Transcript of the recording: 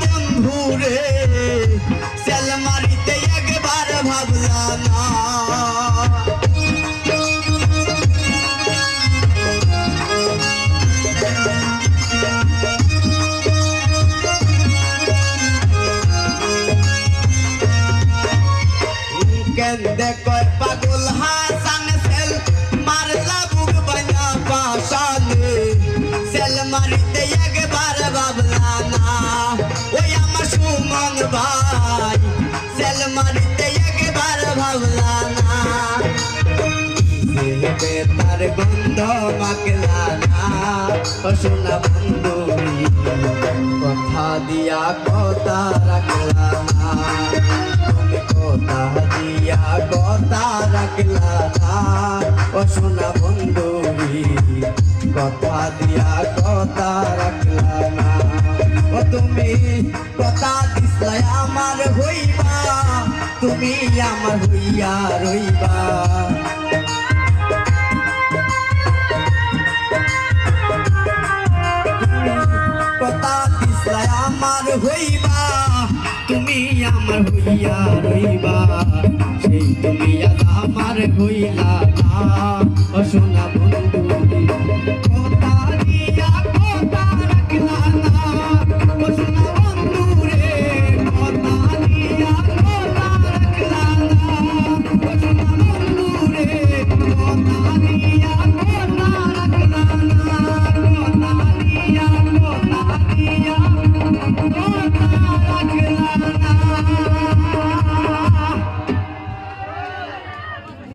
বন্ধু রে সেল মারিতে একবার ভাবলা না কেন্দে কয় পাগল হাসান সেল মারলা বুক বানা পাশালে সেল মারিতে একবার ভাবলা না ওই আমার সুমন ভাই সেল মারিতে একবার ভাবলা না সে তার গন্ধ মাখলা না ও সোনা বন্ধু কথা দিয়া কথা রাখলা না কথা দিয়া কথা রাখলা না ও সোনা বন্ধু কথা দিয়া কথা রাখলা না ও তুমি কথা দিসলাই আমার হইবা তুমি আমার হইয়া রইবা কথা দিসলাই আমার হইবা তুমি আমার হইয়া রইবা সেই তুমি আজ আমার হইলা না ও সোনা বন্ধু